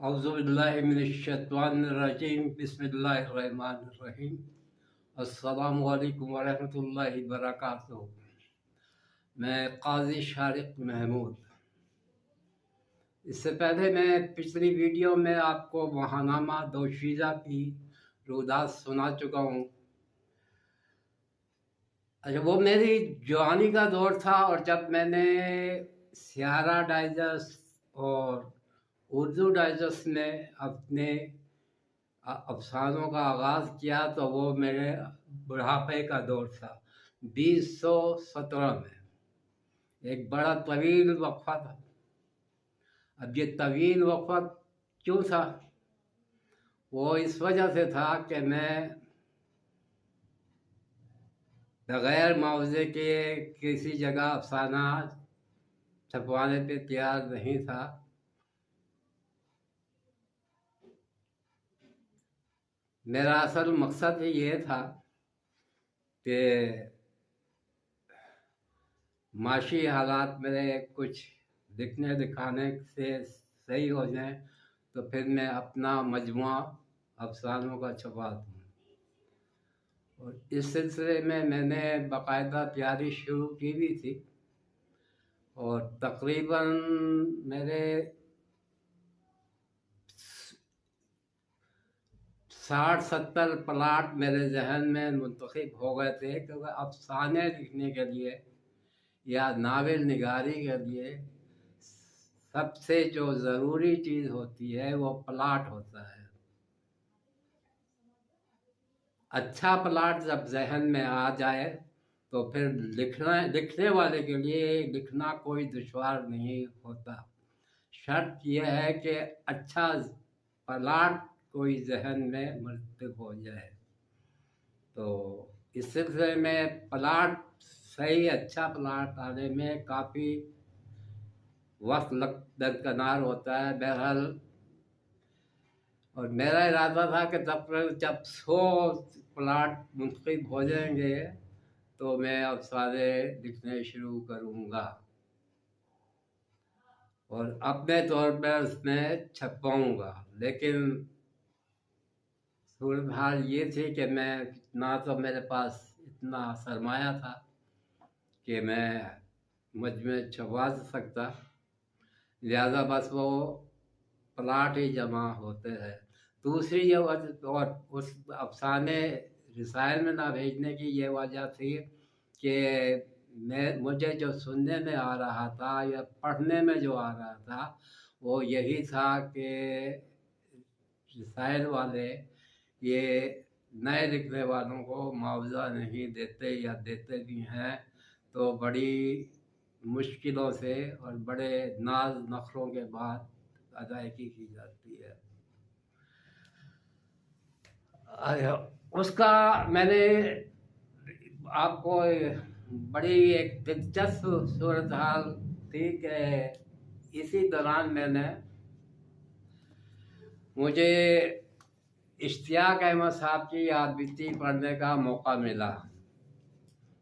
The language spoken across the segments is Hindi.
औज़ुबिल्लाहिमिनश्शैतानिर्रजीम बिस्मिल्लाहिर्रहमानिर्रहीम अस्सलामु अलैकुम वरहमतुल्लाहि वबरकातुहू। मैं काज़ी शारिक महमूद। इससे पहले मैं पिछली वीडियो में आपको महानामा दोशीज़ा की रुदात सुना चुका हूँ। अच्छा, वो मेरी जवानी का दौर था और जब मैंने सियारा डाइजेस्ट और उर्दू डाइजेस्ट में अपने अफसानों का आगाज़ किया तो वो मेरे बुढ़ापे का दौर था 2017 में। एक बड़ा तवील वक्फा था। अब ये तवील वक्फा क्यों था? वो इस वजह से था कि मैं बग़ैर मुआवजे के किसी जगह अफसाना छपवाने पे तैयार नहीं था। मेरा असल मकसद ये था कि माशी हालात मेरे कुछ दिखने दिखाने से सही हो जाएं तो फिर मैं अपना मजमुआ अफसानों का छपवा दूँ। और इस सिलसिले में मैंने बाकायदा तैयारी शुरू की भी थी और तकरीबन मेरे 60-70 प्लाट मेरे जहन में मुंतखब हो गए थे, क्योंकि अफसाने लिखने के लिए या नावल निगारी के लिए सबसे जो ज़रूरी चीज़ होती है वो प्लाट होता है। अच्छा प्लाट जब जहन में आ जाए तो फिर लिखने वाले के लिए लिखना कोई दुश्वार नहीं होता। शर्त यह है कि अच्छा प्लाट कोई जहन में मरतब हो जाए। तो इस सिलसिले में प्लाट सही अच्छा प्लाट आने में काफ़ी वक्त दरकनार होता है। बहरहाल, और मेरा इरादा था कि जब 100 प्लाट मुंतखब हो जाएंगे तो मैं अफसाने लिखने शुरू करूँगा और अपने तौर पर उसमें छपवाऊँगा। लेकिन सूरत हाल ये थी कि मैं ना तो मेरे पास इतना सरमाया था कि मैं मजमे छपवा सकता, लिहाजा बस वो प्लाट ही जमा होते हैं। दूसरी ये वजह, और उस अफसाने रिसाइल में ना भेजने की ये वजह थी कि मुझे जो सुनने में आ रहा था या पढ़ने में जो आ रहा था वो यही था कि रिसाइल वाले ये नए लिखने वालों को मुआवजा नहीं देते, या देते भी हैं तो बड़ी मुश्किलों से और बड़े नाज नखरों के बाद अदायगी की जाती है। उसका मैंने आपको बड़ी एक दिलचस्प सूरत हाल थी कि इसी दौरान मुझे इश्तियाक अहमद साहब की आपबीती पढ़ने का मौका मिला।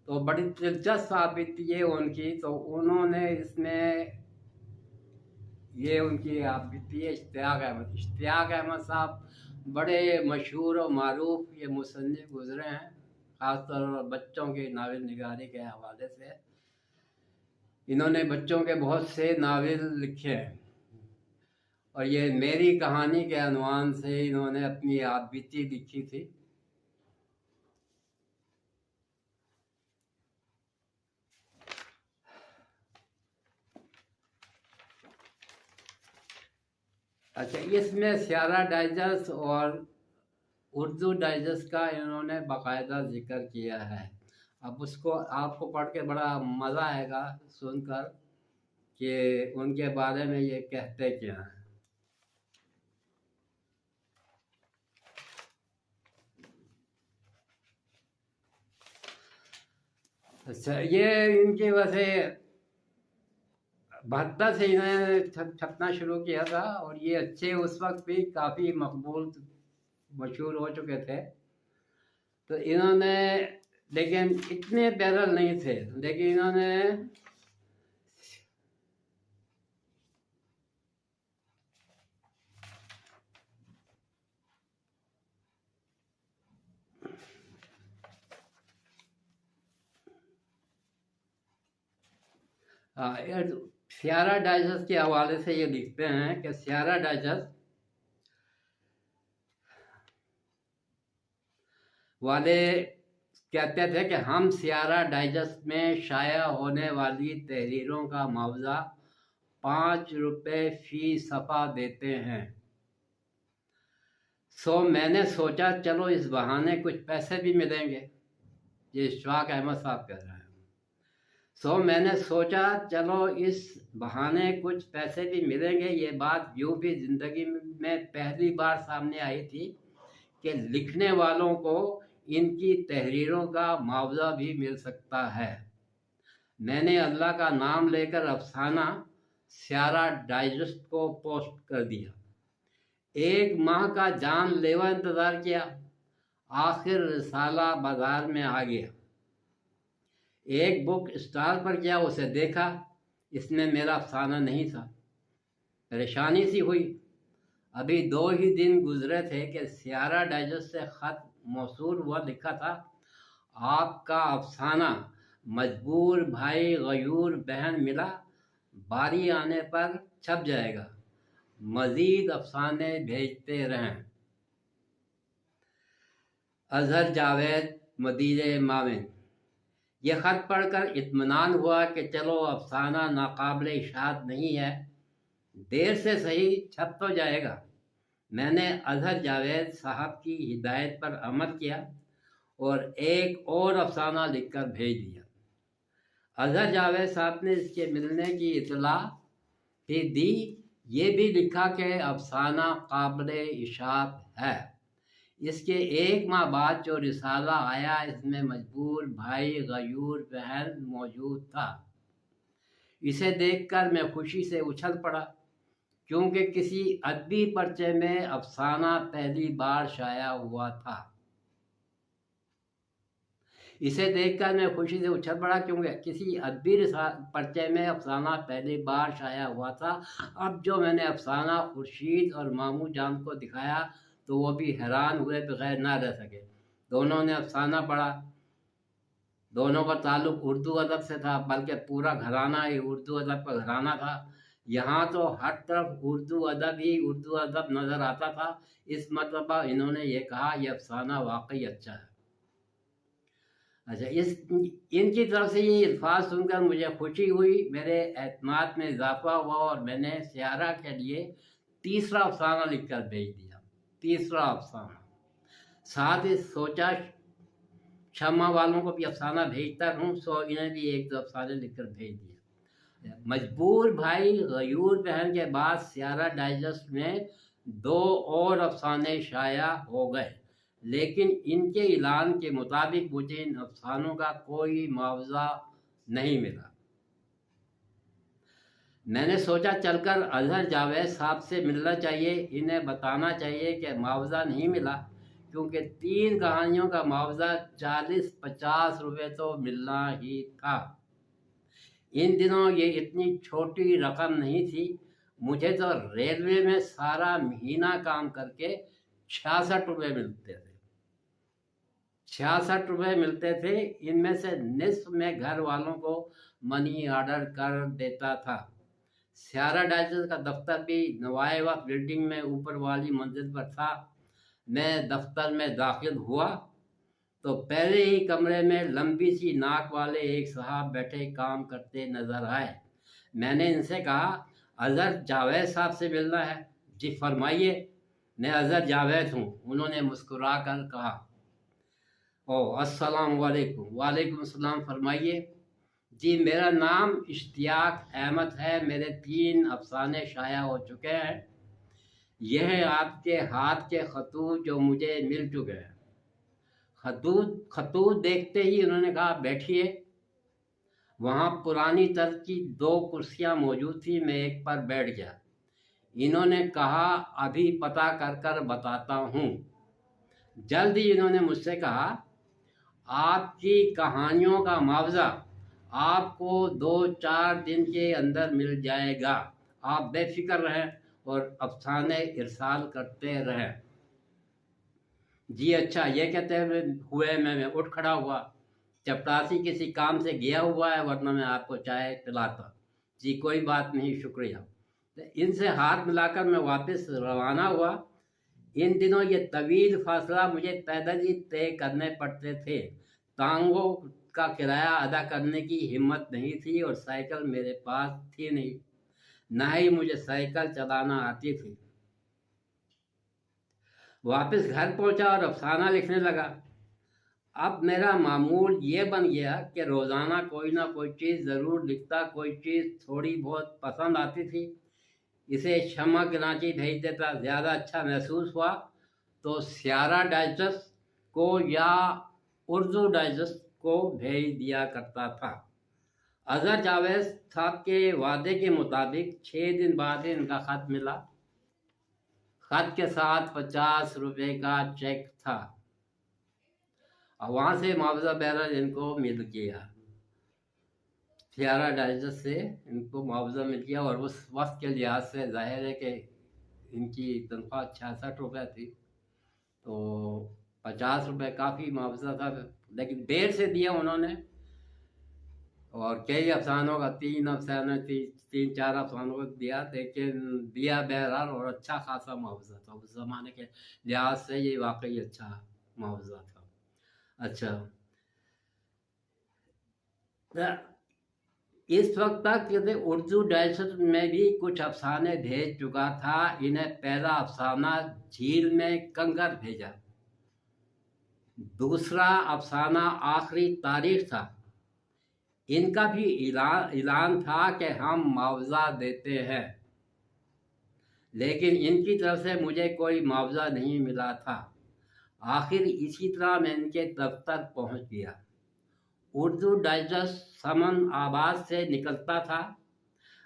तो बड़ी दिलचस्प आपबीती है उनकी। तो उन्होंने इसमें ये उनकी आपबीती है इश्तियाक अहमद साहब बड़े मशहूर और मारूफ ये मुसन्निफ गुजरे हैं, ख़ासतौर पर बच्चों की नावल निगारी के हवाले से। इन्होंने बच्चों के बहुत से नावल लिखे हैं और ये मेरी कहानी के अनवान से इन्होंने अपनी आपबीती लिखी थी। अच्छा, इसमें सियारा डाइजेस्ट और उर्दू डाइजेस्ट का इन्होंने बाकायदा जिक्र किया है। अब उसको आपको पढ़ के बड़ा मज़ा आएगा सुनकर कि उनके बारे में ये कहते क्या हैं। अच्छा, ये इनकी वैसे 72 से इन्होंने छपना शुरू किया था और ये अच्छे उस वक्त भी काफ़ी मकबूल मशहूर हो चुके थे। तो इन्होंने, लेकिन इतने पैरल नहीं थे, लेकिन इन्होंने सियारा डाइजेस्ट के हवाले से ये लिखते हैं कि सियारा डाइजेस्ट वाले कहते थे कि हम सियारा डाइजेस्ट में शाया होने वाली तहरीरों का मुआवजा 5 रुपये फी सफ़ा देते हैं। सो मैंने सोचा चलो इस बहाने कुछ पैसे भी मिलेंगे। ये इशफाक अहमद साहब कह रहे हैं। सो मैंने सोचा चलो इस बहाने कुछ पैसे भी मिलेंगे। ये बात यूँ भी ज़िंदगी में पहली बार सामने आई थी कि लिखने वालों को इनकी तहरीरों का मुआवजा भी मिल सकता है। मैंने अल्लाह का नाम लेकर अफसाना सियारा डाइजेस्ट को पोस्ट कर दिया। 1 माह का जानलेवा इंतज़ार किया। आखिर रिसाला बाज़ार में आ गया। एक बुक स्टॉल पर गया, उसे देखा, इसमें मेरा अफसाना नहीं था। परेशानी सी हुई। अभी 2 ही दिन गुजरे थे कि सियारा डाइजेस्ट से ख़त मौसूल हुआ, लिखा था आपका अफसाना मजबूर भाई गयूर बहन मिला, बारी आने पर छप जाएगा, मज़ीद अफसाने भेजते रहें। अजहर जावेद, मदीने माविन। यह ख़त पढ़कर इत्मीनान हुआ कि चलो अफसाना नाकाबिल इशाअत नहीं है, देर से सही छप तो जाएगा। मैंने अजहर जावेद साहब की हिदायत पर अमल किया और एक और अफसाना लिखकर भेज दिया। अजहर जावेद साहब ने इसके मिलने की इतला भी दी। ये भी लिखा कि अफसाना काबिल इशाअत है। इसके 1 माह बाद जो रिसाला आया, इसमें मजबूर भाई गयूर बहन मौजूद था। इसे देखकर मैं खुशी से उछल पड़ा, क्योंकि किसी अदबी पर्चे में अफसाना पहली बार शाया हुआ था। इसे देखकर मैं खुशी से उछल पड़ा, क्योंकि किसी अदबी पर्चे में अफसाना पहली बार शाया हुआ था। अब जो मैंने अफसाना खुर्शीद और मामू जान को दिखाया तो वो भी हैरान हुए, बगैर ना रह सके। दोनों ने अफसाना पढ़ा। दोनों का ताल्लुक़ उर्दू अदब से था, बल्कि पूरा घराना ही उर्दू अदब का घराना था। यहाँ तो हर तरफ उर्दू अदब ही उर्दू अदब नज़र आता था। इस मरतबा इन्होंने ये कहा यह अफसाना वाकई अच्छा है। अच्छा, इनकी तरफ से ये अल्फाज सुनकर मुझे खुशी हुई, मेरे एतमाद में इजाफा हुआ और मैंने सियारा के लिए 3रा अफसाना लिखकर भेज दिया। 3रा अफसाना। साथ ही सोचा शम्मा वालों को भी अफसाना भेजता रहूँ, सो इन्हें भी 1-2 अफसाने लिखकर भेज दिया। मजबूर भाई गयूर बहन के बाद सियारा डाइजेस्ट में 2 और अफसाने शाया हो गए, लेकिन इनके ऐलान के मुताबिक मुझे इन अफसानों का कोई मुआवजा नहीं मिला। मैंने सोचा चलकर अजहर जावेद साहब से मिलना चाहिए, इन्हें बताना चाहिए कि मुआवजा नहीं मिला, क्योंकि 3 कहानियों का मुआवजा 40-50 रुपये तो मिलना ही था। इन दिनों ये इतनी छोटी रकम नहीं थी। मुझे तो रेलवे में सारा महीना काम करके 66 रुपये मिलते थे। 66 रुपये मिलते थे। इनमें से निस्फ में घर वालों को मनी ऑर्डर कर देता था। सियारा डाइजेस्ट का दफ्तर भी नवाए वक्त बिल्डिंग में ऊपर वाली मंजिल पर था। मैं दफ्तर में दाखिल हुआ तो पहले ही कमरे में लंबी सी नाक वाले एक साहब बैठे काम करते नज़र आए। मैंने इनसे कहा अजहर जावेद साहब से मिलना है। जी फरमाइए, मैं अजहर जावेद हूँ। उन्होंने मुस्कुरा कर कहा अस्सलाम वालेकुम। वालेकुम अस्सलाम, फरमाइए। जी मेरा नाम इश्तियाक अहमद है, मेरे 3 अफसाने शाया हो चुके हैं। यह है आपके हाथ के खतूत जो मुझे मिल चुके हैं। खतूत देखते ही उन्होंने कहा बैठिए। वहाँ पुरानी तर्ज की 2 कुर्सियाँ मौजूद थी, मैं एक पर बैठ गया। इन्होंने कहा अभी पता कर कर बताता हूँ। जल्द ही इन्होंने मुझसे कहा आपकी कहानियों का मुआवजा आपको 2-4 दिन के अंदर मिल जाएगा। आप बेफिक्र रहें और अफसाने इरसाल करते रहें। जी अच्छा, ये कहते हुए मैं उठ खड़ा हुआ। चपरासी किसी काम से गया हुआ है, वरना मैं आपको चाय पिलाता। जी कोई बात नहीं, शुक्रिया। तो इनसे हाथ मिलाकर मैं वापस रवाना हुआ। इन दिनों ये तवील फासला मुझे पैदल ही तय करने पड़ते थे। टांगों का किराया अदा करने की हिम्मत नहीं थी और साइकिल मेरे पास थी नहीं, ना ही मुझे साइकिल चलाना आती थी। वापस घर पहुंचा और अफसाना लिखने लगा। अब मेरा मामूल ये बन गया कि रोज़ाना कोई ना कोई चीज़ ज़रूर लिखता। कोई चीज़ थोड़ी बहुत पसंद आती थी, इसे शमा कराची भेज देता। ज़्यादा अच्छा महसूस हुआ तो स्यारा डाइजेस्ट को या उर्दू डाइजेस्ट को भेज दिया करता था। अजहर जावेद साहब के वादे के मुताबिक 6 दिन बाद इनका ख़त मिला। ख़त के साथ 50 रुपये का चेक था और वहाँ से मुआवजा बैरर इनको मिल गया। स्यारा डाइजेस्ट से इनको मुआवजा मिल गया और उस वक्त के लिहाज से जाहिर है कि इनकी तनख्वाह 66 रुपये थी, तो 50 रुपये काफ़ी मुआवजा था, लेकिन देर से दिया उन्होंने। और कई अफसानों का 3 4 अफसानों को दिया, लेकिन दिया बहरहाल और अच्छा खासा मुआवजा था। उस ज़माने के लिहाज से ये वाकई अच्छा मुआवजा था। अच्छा, इस वक्त तक यदि उर्दू डाइजेस्ट में भी कुछ अफसाने भेज चुका था। इन्हें पहला अफसाना झील में कंकर भेजा, दूसरा अफसाना आखिरी तारीख था। इनका भी ऐलान था कि हम मुआवजा देते हैं, लेकिन इनकी तरफ से मुझे कोई मुआवजा नहीं मिला था। आखिर इसी तरह मैं इनके दफ्तर पहुंच गया। उर्दू डाइजेस्ट समन आबाद से निकलता था।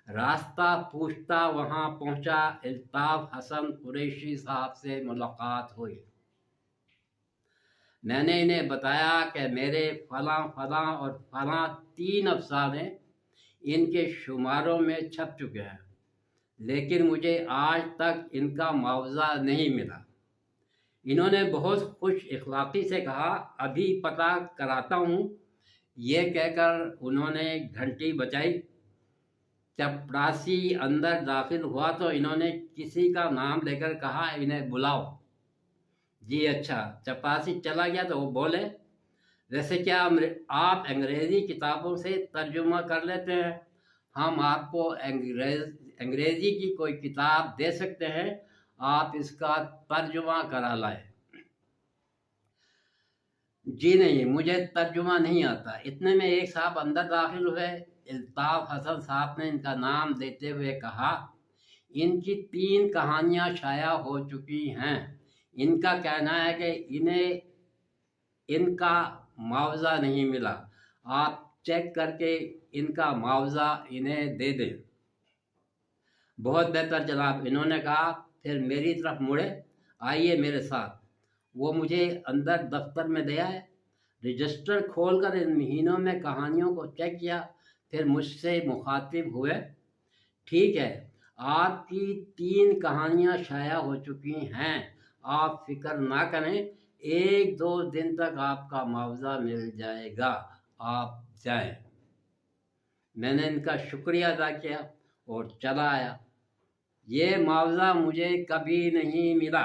रास्ता पूछता वहाँ पहुँचा। अल्ताफ़ हसन कुरैशी साहब से मुलाकात हुई। मैंने इन्हें बताया कि मेरे फलां फलां और फलां 3 अफसाने इनके शुमारों में छप चुके हैं, लेकिन मुझे आज तक इनका मुआवजा नहीं मिला। इन्होंने बहुत खुश इखलाक़ी से कहा, अभी पता कराता हूँ। ये कहकर उन्होंने घंटी बजाई। चपरासी अंदर दाखिल हुआ तो इन्होंने किसी का नाम लेकर कहा, इन्हें बुलाओ। जी अच्छा। चपरासी चला गया तो वो बोले, वैसे क्या आप अंग्रेज़ी किताबों से तर्जुमा कर लेते हैं? हम आपको अंग्रेज़ी की कोई किताब दे सकते हैं, आप इसका तर्जुमा करा लाएं। जी नहीं, मुझे तर्जुमा नहीं आता। इतने में एक साहब अंदर दाखिल हुए। अल्ताफ़ हसन साहब ने इनका नाम देते हुए कहा, इनकी 3 कहानियाँ शाया हो चुकी हैं। इनका कहना है कि इन्हें इनका मुआवजा नहीं मिला। आप चेक करके इनका मुआवजा इन्हें दे दें। बहुत बेहतर जनाब, इन्होंने कहा। फिर मेरी तरफ मुड़े, आइए मेरे साथ। वो मुझे अंदर दफ्तर में ले आए। रजिस्टर खोलकर इन महीनों में कहानियों को चेक किया। फिर मुझसे मुखातिब हुए, ठीक है, आपकी 3 कहानियाँ शाया हो चुकी हैं, आप फिक्र ना करें, 1-2 दिन तक आपका मुआवजा मिल जाएगा, आप जाएं। मैंने इनका शुक्रिया अदा किया और चला आया। ये मुआवजा मुझे कभी नहीं मिला,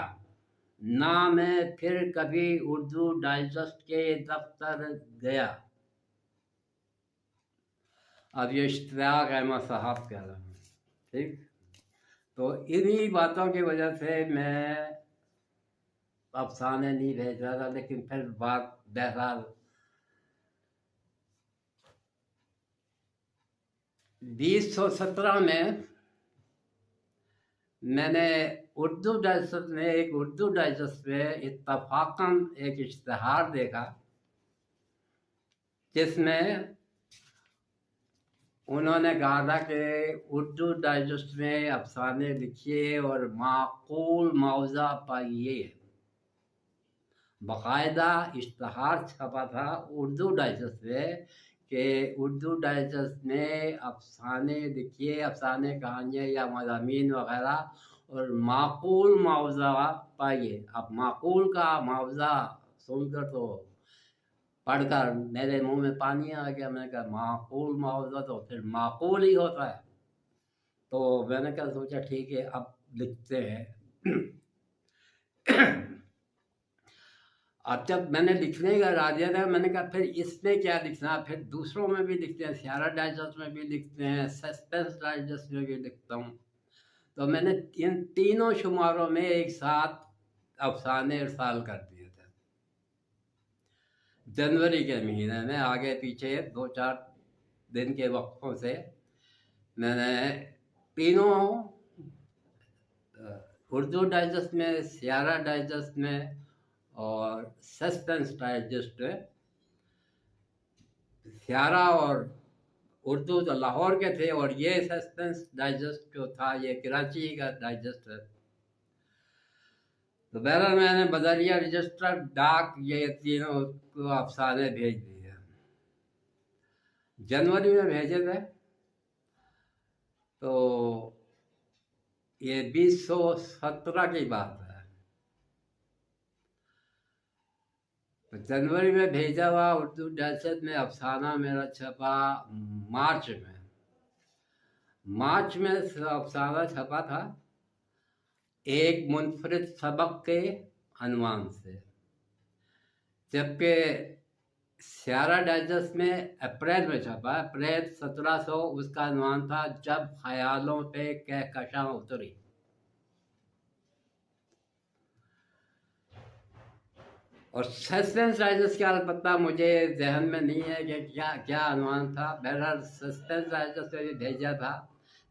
ना मैं फिर कभी उर्दू डाइजेस्ट के दफ्तर गया। अब ये इश्तियाक अहमद साहब कह रहे हैं, ठीक। तो इन्हीं बातों की वजह से मैं अफसाने नहीं भेज रहा था, लेकिन फिर बात बहरहाल 2017 में मैंने उर्दू डाइजेस्ट में इत्तफाकन एक इश्तिहार देखा, जिसमें उन्होंने कहा था कि उर्दू डाइजेस्ट में अफसाने लिखिए और माकूल मुआवजा पाइए। बाकायदा इश्तिहार छपा था उर्दू डाइजेस्ट में कि उर्दू डाइजेस्ट में अफसाने लिखिए, अफसाने कहानियाँ या मज़ामीन वग़ैरह, और माकूल मुआवजा पाइए। अब माकूल का मुआवजा सुनकर तो पढ़कर मेरे मुंह में पानी आ गया। मैंने कहा माकूल मुआवजा तो फिर माकूल ही होता है। तो मैंने क्या सोचा, ठीक है अब लिखते हैं। अब जब मैंने लिखने का इरादा दिया था, मैंने कहा फिर इसमें क्या लिखना, फिर दूसरों में भी लिखते हैं, सियारा डाइजेस्ट में भी लिखते हैं, सस्पेंस डाइजेस्ट में भी लिखता हूँ। तो मैंने इन तीनों शुमारों में एक साथ अफसाने इरसाल कर दिए थे जनवरी के महीने में। आगे पीछे 2-4 दिन के वक्फों से मैंने तीनों उर्दू डाइजेस्ट में, सियारा डाइजेस्ट में और सस्पेंस डाइजेस्ट में, सियारा और उर्दू तो लाहौर के थे और ये सस्पेंस डाइजेस्ट जो था ये कराची का डाइजेस्ट है। तो बहरहाल मैंने बदरिया रजिस्टर डाक ये तीनों को अफसाने भेज दिए, जनवरी में भेजे थे। तो ये 2017 की बात है। तो जनवरी में भेजा हुआ उर्दू डाइजेस्ट में अफसाना मेरा छपा मार्च में अफसाना छपा था एक मुनफरिद सबक के अनवान से, जबकि सियारा डाइजेस्ट में अप्रैल में छपा, अप्रैल 1700, उसका अनवान था जब ख्यालों पे कहकशां उतरी। और सस्पेंस डाइजेस्ट का अलबत्ता मुझे जहन में नहीं है कि क्या क्या अनुमान था। बहरहाल सस्पेंस डाइजेस्ट में भी भेजा था,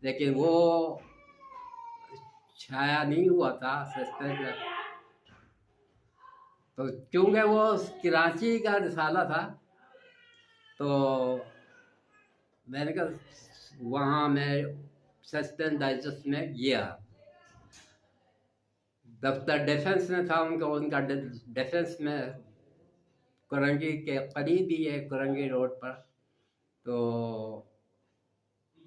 लेकिन वो छाया नहीं हुआ था सस्पेंस। तो क्योंकि वो कराची का रिसाला था, तो मैंने कहा वहाँ मैं सस्पेंस डाइजेस्ट में गया। दफ्तर डिफेंस में था उनका डिफेंस में करंगी के करीब ही है, करंगी रोड पर। तो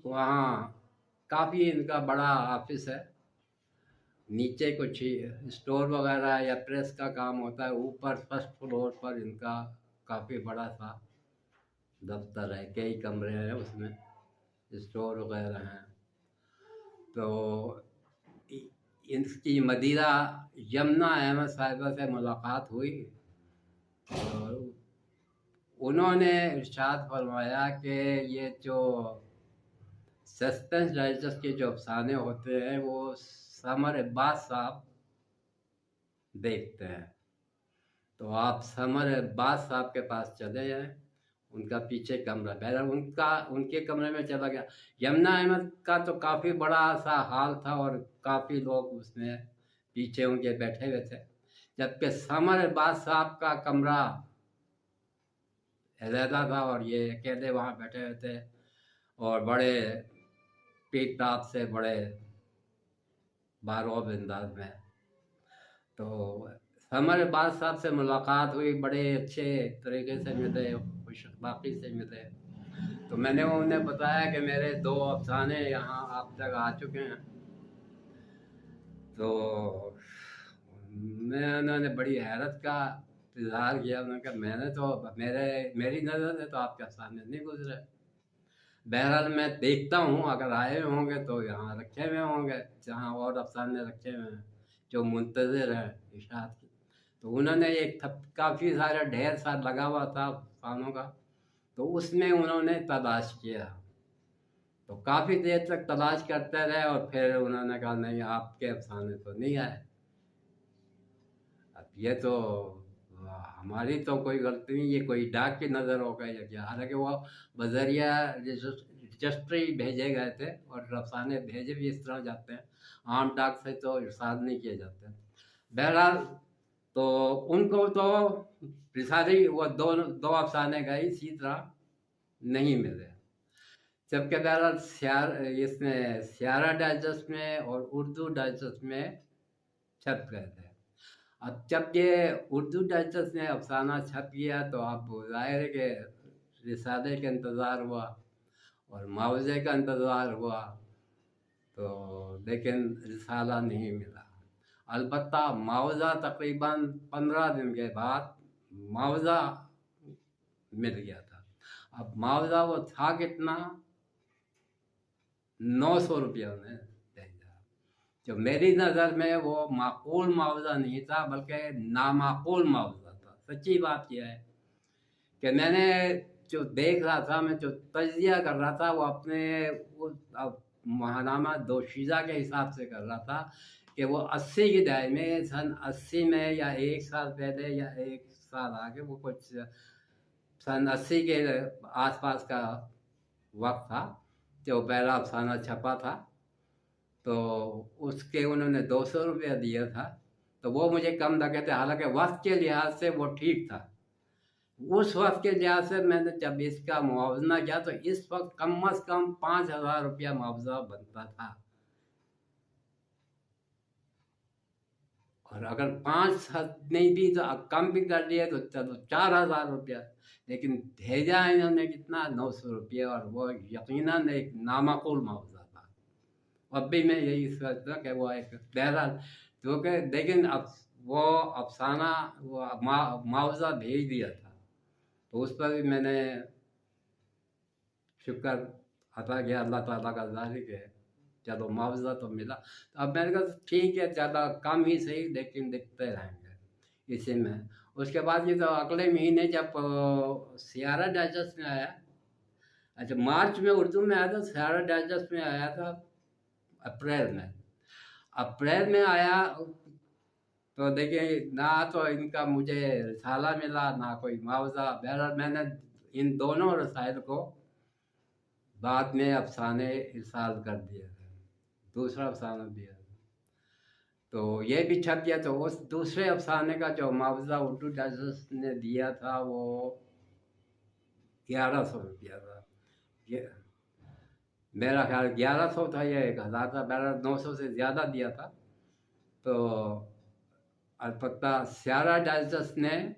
वहाँ काफ़ी इनका बड़ा ऑफिस है, नीचे कुछ स्टोर वगैरह या प्रेस का काम होता है, ऊपर फर्स्ट फ्लोर पर इनका काफ़ी बड़ा सा दफ्तर है, कई कमरे हैं उसमें, स्टोर वगैरह हैं। तो इनकी मदीरा यमुना अहमद साहिबा से मुलाकात हुई और उन्होंने इरशाद फरमाया कि ये जो सस्पेंस डाइजेस्ट के जो अफसाने होते हैं वो समर अब्बास साहब देखते हैं, तो आप समर अब्बास साहब के पास चले जाएं, उनका पीछे कमरा। बहरहाल उनके कमरे में चला गया। यमुना अहमद का तो काफ़ी बड़ा सा हॉल था और काफ़ी लोग उसमें पीछे उनके बैठे हुए थे, जबकि समर अब्बास साहब का कमरा अलहदा था और ये अकेले वहाँ बैठे हुए थे और बड़े पीक टाप से बड़े बारोब अंदाज में। तो समर अब्बास साहब से मुलाकात हुई, बड़े अच्छे तरीके से मिले, खुशबाकी से मिले। तो मैंने उन्हें बताया कि मेरे 2 अफसाने यहाँ आप तक आ चुके हैं। तो उन्होंने बड़ी हैरत का इजहार किया। उन्होंने कहा मैंने तो मेरी नज़र से तो आपके अफसाने नहीं गुजरे। बहरहाल मैं देखता हूँ, अगर आए होंगे तो यहाँ रखे हुए होंगे जहाँ और अफसाने रखे हुए हैं जो मुंतज़िर हैं इशाअत की। तो उन्होंने एक काफ़ी सारा ढेर सा लगा हुआ था अफसानों का, तो उसमें उन्होंने तलाश किया। तो काफ़ी देर तक तलाश करते रहे और फिर उन्होंने कहा नहीं, आपके अफसाने तो नहीं आए। अब ये तो हमारी तो कोई गलती नहीं, ये कोई डाक की नज़र हो गई है क्या? हालांकि वो बजरिया रजिस्ट्री भेजे गए थे और अफसाने भेजे भी इस तरह जाते हैं, आम डाक से तो इरसाल नहीं किए जाते। बहरहाल तो उनको तो रिसाली वो दो अफसाने गए इसी तरह नहीं मिले, जबकि बहरहाल इसमें सियारा डाइजेस्ट में और उर्दू डाइजेस्ट में छप गए थे। अब जब ये उर्दू डाइजेस्ट में अफसाना छप गया तो अब जाहिर है कि रिसाले का इंतज़ार हुआ और मुआवजे का इंतज़ार हुआ, तो लेकिन रिसाला नहीं मिला। अलबत्ता मुआवजा तकरीबन 15 दिन के बाद मुआवजा मिल गया था। अब मुआवजा वो था कितना 900 रुपया उन्हें भेजा, जो मेरी नज़र में वो माकूल मुआवजा नहीं था बल्कि नामाकूल मुआवजा था। सच्ची बात यह है कि मैंने जो देख रहा था, मैं जो तजिया कर रहा था वो अपने वो महानामा दोशीज़ा के हिसाब से कर रहा था कि वो 80 की दहाई में, सन 80 में या 1 साल पहले या 1 साल आगे, वो कुछ सन 80 के आसपास का वक्त था जो पहला अफसाना छपा था। तो उसके उन्होंने 200 रुपया दिया था, तो वो मुझे कम लगे थे। हालांकि वक्त के लिहाज से वो ठीक था। उस वक्त के लिहाज से मैंने जब इसका मुआवजा किया तो इस वक्त कम अज़ कम 5,000 रुपया मुआवजा बनता था, और अगर 5 नहीं भी तो कम भी कर दिए तो चलो 4,000 रुपया, लेकिन भेजा इन्होंने कितना, 900 रुपया, और वो यकीनन एक नामाकूल मुआवजा था। अब भी मैं यही सोचता कि वो एक बहरहाल, जो कि लेकिन अब वो अफसाना वो मुआवजा भेज दिया था, तो उस पर भी मैंने शुक्र अता किया अल्लाह ताला का, ज़ाहिर है चलो मुआवजा तो मिला। तो अब मैंने कहा ठीक है, ज़्यादा कम ही सही लेकिन दिखते रहेंगे इसी में। उसके बाद ये तो अगले महीने जब सियारा डाइजेस्ट में आया, अच्छा मार्च में उर्दू में आया था, सियारा डाइजेस्ट में आया था अप्रैल में आया। तो देखिए ना तो इनका मुझे रिसाला मिला ना कोई मुआवजा। बहरहाल मैंने इन दोनों रसायल को बाद में अफसाने इरसाल कर दिए थे, दूसरा अफसाना दिया था, तो ये भी छप गया। तो उस दूसरे अफसाने का जो मुआवजा उर्दू डाइजेस्ट ने दिया था वो 1100 रुपया था। ये मेरा ख्याल 1100 था या 1000 था, बहरहाल 900 से ज़्यादा दिया था। तो अलबत्ता सियारा डाइजेस्ट ने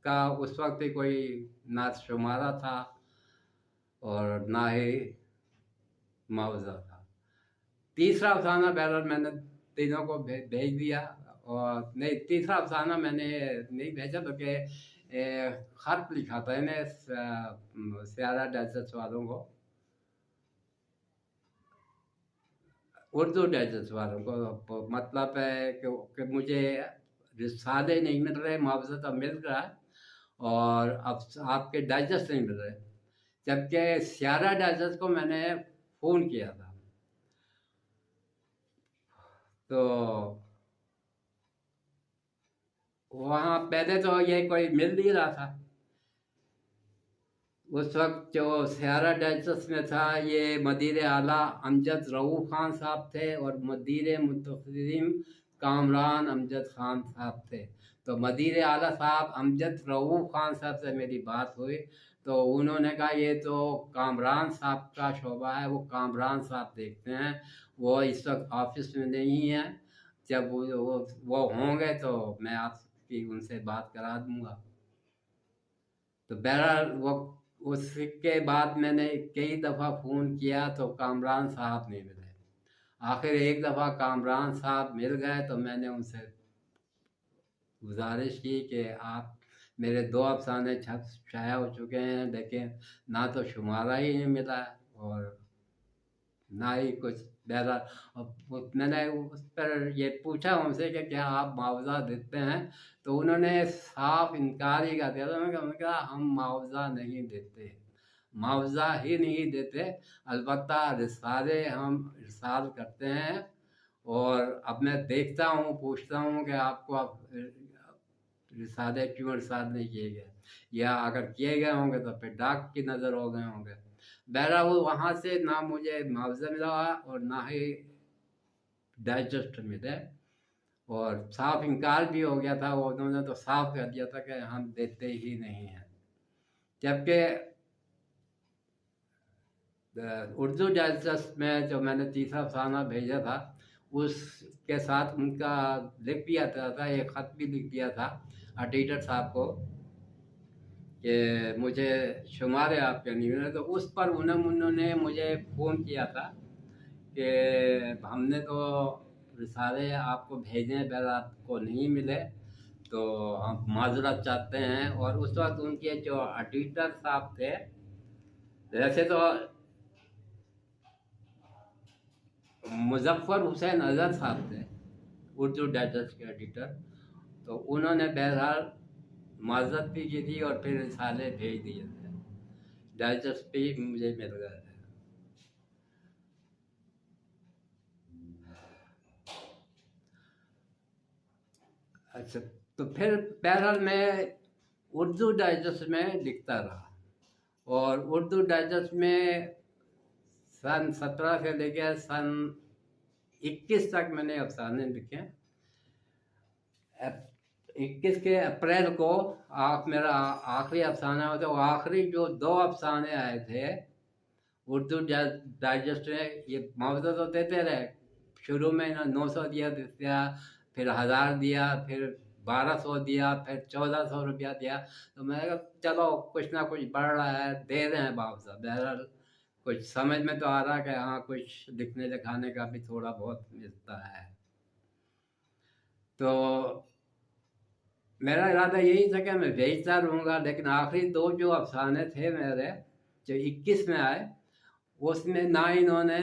का उस वक्त भी कोई ना शुमारा था और ना ही मुआवजा था। तीसरा अफसाना बहरहाल मैंने तीनों को भेज दिया, और नहीं तीसरा अफसाना मैंने नहीं भेजा बल्कि ख़त लिखा था इन्हें सियारा डाइजेस्ट वालों को, उर्दू डाइजेस्ट वालों को। मतलब है कि मुझे रिसाले नहीं मिल रहे, मुआवजा तो मिल रहा है और अब आपके डाइजेस्ट नहीं मिल रहे। जबकि सियारा डाइजेस्ट को मैंने फ़ोन किया था, तो वहाँ पहले तो ये कोई मिल नहीं रहा था। उस वक्त जो सियारा डाइजेस्ट में था ये मदीर आला अमजद रऊफ़ खान साहब थे और मदीर मुंतज़िम कामरान अमजद खान साहब थे। तो मदीर आला साहब अमजद रऊफ़ खान साहब से मेरी बात हुई, तो उन्होंने कहा ये तो कामरान साहब का शोबा है, वो कामरान साहब देखते हैं, वो इस वक्त ऑफिस में नहीं है, जब वो होंगे तो मैं आपकी उनसे बात करा दूँगा। तो बहरहाल वो उसके बाद मैंने कई दफ़ा फ़ोन किया तो कामरान साहब नहीं मिले। आखिर एक दफ़ा कामरान साहब मिल गए तो मैंने उनसे गुजारिश की कि आप, मेरे 2 अफसाने छप शाया हो चुके हैं लेकिन ना तो शुमारा ही नहीं मिला और ना ही कुछ। बहरहाल मैंने उस पर ये पूछा उनसे कि क्या आप मुआवजा देते हैं, तो उन्होंने साफ इनकार ही कर दिया था। मैंने कहा हम मुआवजा नहीं देते, मुआवजा ही नहीं देते, अलबत्ता रिसाले हम इरसाल करते हैं। और अब मैं देखता हूँ, पूछता हूँ कि आपको अब रिसाले क्यों इरसाल नहीं किए गए, या अगर किए गए होंगे तो फिर डाक की नज़र हो गए होंगे। बहरहाल वहाँ से ना मुझे मुआवजा मिला और ना ही डाइजेस्ट मिले, और साफ इनकार भी हो गया था। वो उन्होंने तो साफ कह दिया था कि हम देते ही नहीं हैं। जबकि उर्दू डाइजेस्ट में जो मैंने तीसरा अफसाना भेजा था उसके साथ उनका लिख दिया था, एक ख़त भी लिख दिया था एडिटर साहब को कि मुझे शुमार है आपके नहीं मिले। तो उस पर उन्होंने मुझे फ़ोन किया था कि हमने तो रिसाले आपको भेजे पर आपको नहीं मिले, तो हम माजरत चाहते हैं। और उस वक्त उनके जो एडिटर साहब थे, वैसे तो मुजफ्फर हुसैन अजहर साहब थे, उर्दू डाइजेस्ट के एडिटर। तो उन्होंने बहरहाल माजरत भी की थी और फिर रिसाले भेज दिए थे, डाइजेस्ट भी मुझे मिल गए थे। अच्छा, तो फिर बहरहाल मैं उर्दू डाइजेस्ट में लिखता रहा, और उर्दू डाइजेस्ट में सन 17 से लेकर सन 21 तक मैंने अफसाने लिखे। 21 के अप्रैल को मेरा आखिरी अफसाना हो, तो आखिरी जो 2 अफसाने आए थे उर्दू डाइजेस्ट में, ये मुआवजा तो देते रहे, शुरू में 900 दिया, फिर 1000 दिया, फिर 1200 दिया, फिर 1400 रुपया दिया। तो मैंने कहा चलो कुछ ना कुछ बढ़ रहा है, दे रहे हैं मुआवजा। बहरहाल कुछ समझ में तो आ रहा कि हाँ कुछ लिखने लिखाने का भी थोड़ा बहुत मिलता है। तो मेरा इरादा यही था कि मैं भेजता रहूँगा, लेकिन आखिरी 2 जो अफसाने थे मेरे, जो 21 में आए, उसमें ना इन्होंने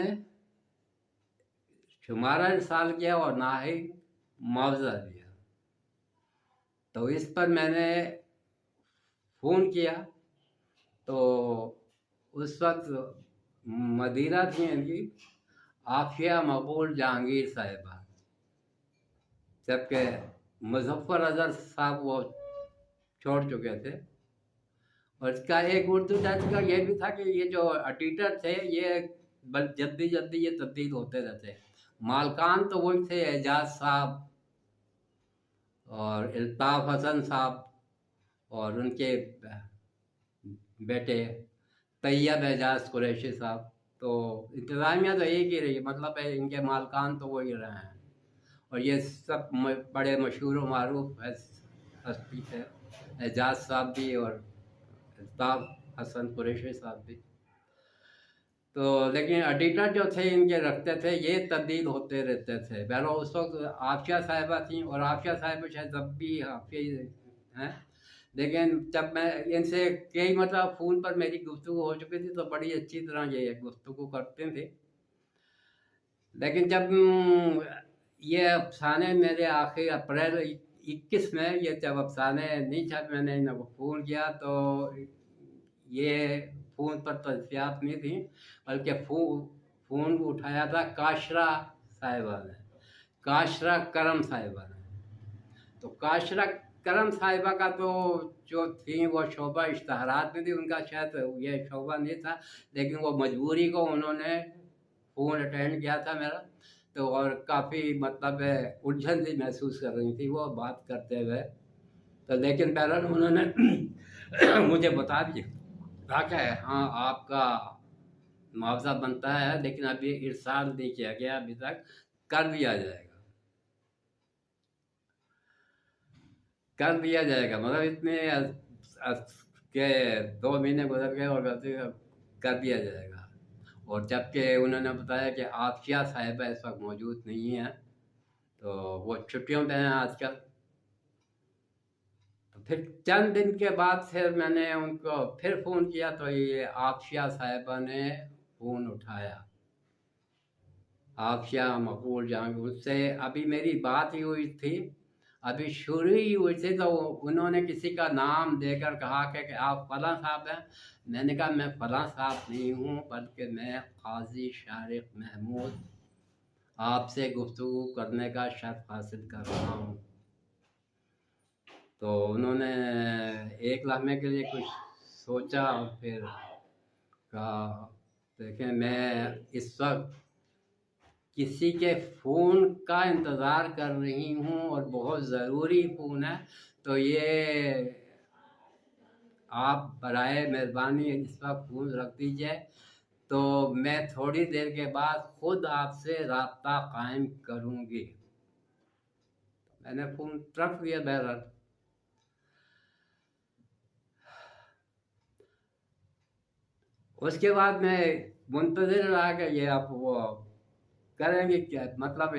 शुमारा इरसाल किया और ना ही मुआवजा दिया। तो इस पर मैंने फ़ोन किया, तो उस वक्त मदीरा थी इनकी आफिया मकबूल जहांगीर साहिबा, जबकि मुजफ्फर अजहर साहब वो छोड़ चुके थे। और इसका एक उर्दू टाइप का ये भी था कि ये जो एडिटर थे ये जल्दी जल्दी ये तब्दील होते रहते। मालकान तो वही थे, एजाज साहब और इल्ताफ़ हसन साहब और उनके बेटे तैयब एजाज कुरैशी साहब। तो इंतज़ामिया तो एक ही रही, मतलब है इनके मालकान तो वही रहे हैं। और ये सब बड़े मशहूर व मारूफ हस्ती थे, एजाज साहब भी और इल्ताफ़ हसन कुरैशी साहब भी। तो लेकिन एडिटर जो थे इनके रखते थे, ये तब्दील होते रहते थे। बहरहाल उस वक्त आफिया साहिबा थी, और आफिया साहिबा शायद जब भी आफिया हैं, लेकिन जब मैं इनसे कई मतलब फ़ोन पर मेरी गुफ्तगू हो चुकी थी, तो बड़ी अच्छी तरह ये गुफ्तगू करते थे। लेकिन जब ये अफसाने मेरे आखिर अप्रैल 21 में ये जब अफसाने नहीं छप, मैंने इनको फ़ोन किया, तो ये फ़ोन पर तो दस्तियाब नहीं थी, बल्कि फ़ोन उठाया था काशरा साहिबा ने, काशरा करम साहिबा ने। तो काशरा करम साहिबा का तो जो थी वो शोबा इश्तहारात में थी, उनका शायद ये शोबा नहीं था, लेकिन वो मजबूरी को उन्होंने फ़ोन अटेंड किया था मेरा। तो और काफ़ी मतलब उलझन सी महसूस कर रही थी वो बात करते हुए। तो लेकिन बहरहाल उन्होंने मुझे बता दिया था कि हाँ आपका मुआवजा बनता है, लेकिन अभी इरसाल नहीं किया गया अभी तक, कर दिया जाएगा, कर दिया जाएगा। मतलब इतने के 2 महीने गुजर गए और कर दिया जाएगा। और जबकि उन्होंने बताया कि आफिया साहिबा इस वक्त मौजूद नहीं है, तो वो छुट्टियों पे हैं आजकल। तो फिर चंद दिन के बाद फिर मैंने उनको फिर फ़ोन किया, तो ये आफिया साहिबा ने फ़ोन उठाया, आफिया मकबूल जहांगीर। उससे अभी मेरी बात ही हुई थी, अभी शुरू ही हुई थी, तो उन्होंने किसी का नाम देकर कहा कि आप फलां साहब हैं। मैंने कहा मैं फलां साहब नहीं हूँ, बल्कि मैं काजी शारिक महमूद आपसे गुफ्तगू करने का शर्फ हासिल कर रहा हूँ। तो उन्होंने एक लम्हे के लिए कुछ सोचा और फिर कहा देखें मैं इस वक्त किसी के फ़ोन का इंतज़ार कर रही हूँ और बहुत ज़रूरी फ़ोन है, तो ये आप बराए मेहरबानी इस वक्त फ़ोन रख दीजिए, तो मैं थोड़ी देर के बाद ख़ुद आपसे राब्ता कायम करूँगी। मैंने फ़ोन रख दिया। बहरहाल उसके बाद मैं मुंतज़िर रहा कि ये आप वो करेंगे क्या, मतलब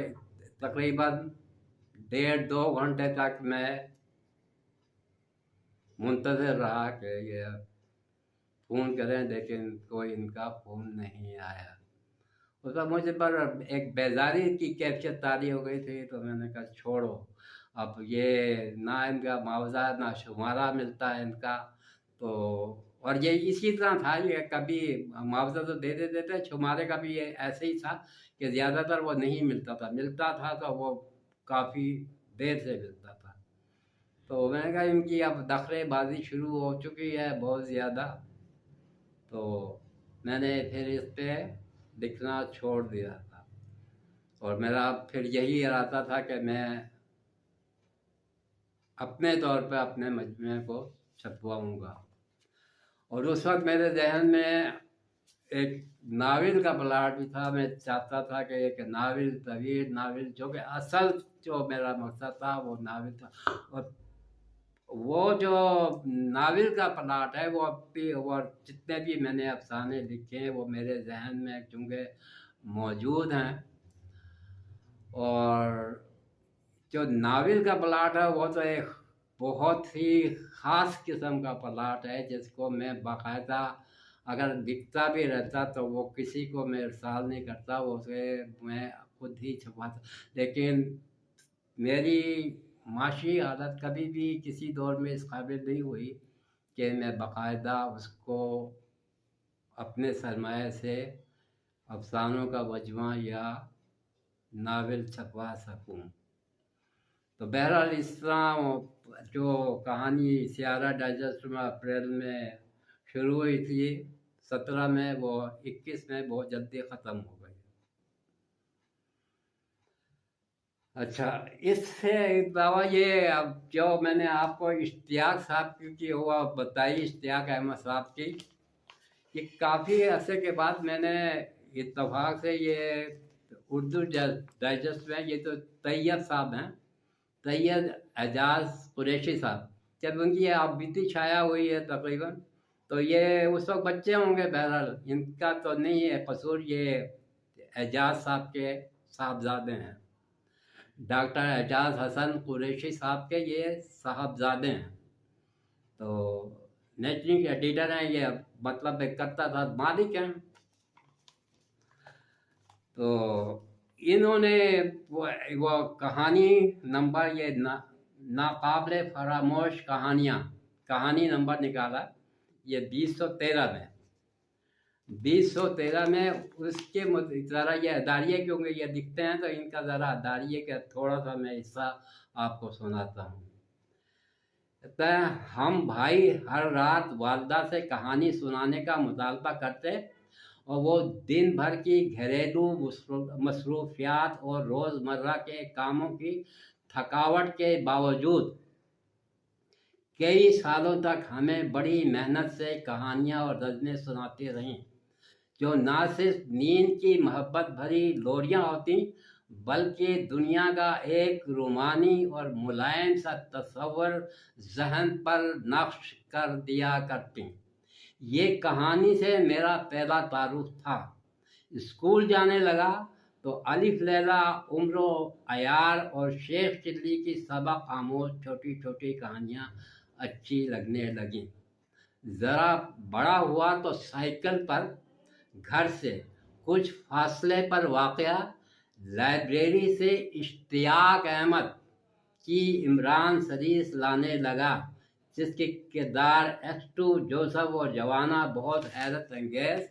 तकरीबन 1.5-2 घंटे तक मैं मुंतज़िर रहा कि ये फ़ोन करें, लेकिन कोई इनका फ़ोन नहीं आया। उसका मुझे पर एक बेजारी की कैफियत तारी हो गई थी, तो मैंने कहा छोड़ो, अब ये ना इनका मुआवजा ना शुमारा मिलता है इनका। तो और ये इसी तरह था, ये कभी मुआवजा तो दे देते थे, शुमारे का भी ये ऐसे ही था कि ज़्यादातर वो नहीं मिलता था, मिलता था तो वो काफ़ी देर से मिलता था। तो मैंने कहा इनकी अब नखरेबाजी शुरू हो चुकी है बहुत ज़्यादा, तो मैंने फिर इस पे लिखना छोड़ दिया था। और मेरा फिर यही इरादा था कि मैं अपने तौर पे अपने मजमे को छपवाऊँगा। और उस वक्त मेरे जहन में एक नावल का प्लाट भी था। मैं चाहता था कि एक नावल, तवील नावल, जो कि असल जो मेरा मकसद था वो नावल था। और वो जो नावल का प्लाट है वो भी, और जितने भी मैंने अफसाने लिखे हैं वो मेरे जहन में चूँकि मौजूद हैं। और जो नावल का प्लाट है वो तो एक बहुत ही ख़ास किस्म का प्लाट है, जिसको मैं बाकायदा अगर लिखता भी रहता तो वो किसी को मैं इरसाल नहीं करता, वो उसे मैं खुद ही छुपाता। लेकिन मेरी माशी हालत कभी भी किसी दौर में इस काबिल नहीं हुई कि मैं बाकायदा उसको अपने सरमाए से अफसानों का मजमा या नावल छपवा सकूं। तो बहरहाल इस तरह जो कहानी सियारा डाइजेस्ट में अप्रैल में शुरू हुई थी 17 में, वो 21 में बहुत जल्दी ख़त्म हो गई। अच्छा, इससे अलावा ये अब जो मैंने आपको इश्तियाक साहब की हुआ बताई, इश्तियाक अहमद साहब की, ये काफ़ी अरसे के बाद मैंने इत्तफाक से ये उर्दू डाइजेस्ट में, ये तो तैयब साहब हैं, तैयब एजाज कुरैशी साहब, जब उनकी ये आपबीती छाया हुई है तकरीबन, तो ये उस वक्त बच्चे होंगे, बहरहाल इनका तो नहीं है कसूर, ये एजाज साहब के साहबजादे हैं, डॉक्टर एजाज हसन कुरैशी साहब के ये साहबजादे हैं। तो नेशनल एडिटर हैं ये, मतलब एक करता था मालिक हैं। तो इन्होंने वो कहानी नंबर, ये नाकाबिले फरामोश कहानियाँ, कहानी नंबर निकाला ये 2013 में, 2013 में। उसके ज़रा ये अदारिये, क्योंकि ये दिखते हैं तो इनका ज़रा अदारिये का थोड़ा सा मैं हिस्सा आपको सुनाता हूँ। हम भाई हर रात वालदा से कहानी सुनाने का मुतालबा करते, और वो दिन भर की घरेलू मसरूफियात और रोज़मर्रा के कामों की थकावट के बावजूद कई सालों तक हमें बड़ी मेहनत से कहानियाँ और नज़में सुनाती रहीं, जो ना सिर्फ नींद की मोहब्बत भरी लोरियाँ होती, बल्कि दुनिया का एक रूमानी और मुलायम सा तस्वर जहन पर नक्श कर दिया करती। ये कहानी से मेरा पहला तारुफ था। स्कूल जाने लगा तो अलिफ लैला, उम्रो अयार और शेख चिल्ली की सबक आमोज छोटी छोटी कहानियाँ अच्छी लगने लगीं। ज़रा बड़ा हुआ तो साइकिल पर घर से कुछ फासले पर वाक़या लाइब्रेरी से इश्तियाक अहमद की इमरान सरीस लाने लगा, जिसके किरदार एक्स2 जोसेफ और जवाना बहुत हैरत अंगेज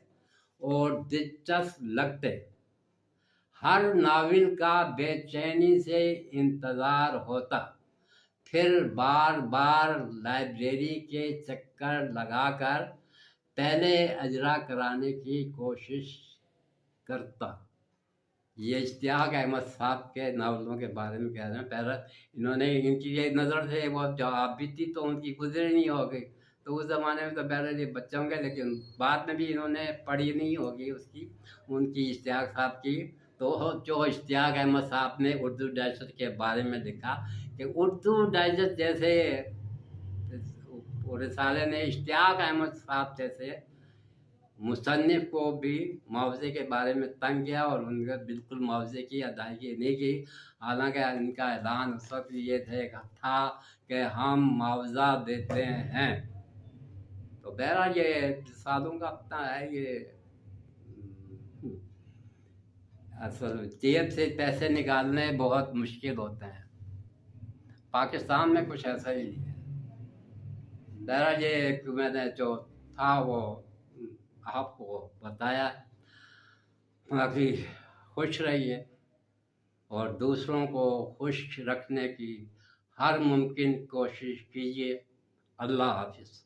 और दिलचस्प लगते। हर नावल का बेचैनी से इंतज़ार होता, फिर बार बार लाइब्रेरी के चक्कर लगाकर पहले अजरा कराने की कोशिश करता। ये इश्तियाक अहमद साहब के नावलों के बारे में कह रहे हैं। पहले इन्होंने, इनकी ये नज़र से वो जो आपबीती तो उनकी गुजरी नहीं होगी, तो उस ज़माने में तो पहले ये बच्चे होंगे, लेकिन बाद में भी इन्होंने पढ़ी नहीं होगी उसकी, उनकी इश्तियाक साहब की। तो जो इश्तियाक अहमद साहब ने उर्दू डाइजेस्ट के बारे में लिखा कि उर्दू डाइजेस्ट जैसे रिसाले ने इश्तियाक अहमद साहब जैसे मुसन्निफ़ को भी मुआवजे के बारे में तंग किया, और उनका बिल्कुल मुआवजे की अदायगी नहीं की। हालांकि इनका ऐलान उस वक्त ये था कि हम मुआवजा देते हैं। तो बहरहाल ये सालों का अपना है ये। असल जेब से पैसे निकालने बहुत मुश्किल होते हैं। पाकिस्तान में कुछ ऐसा ही है। बहरहाल ये मैंने जो था वो आपको बताया। बाकी खुश रहिए और दूसरों को खुश रखने की हर मुमकिन कोशिश कीजिए। अल्लाह हाफिज़।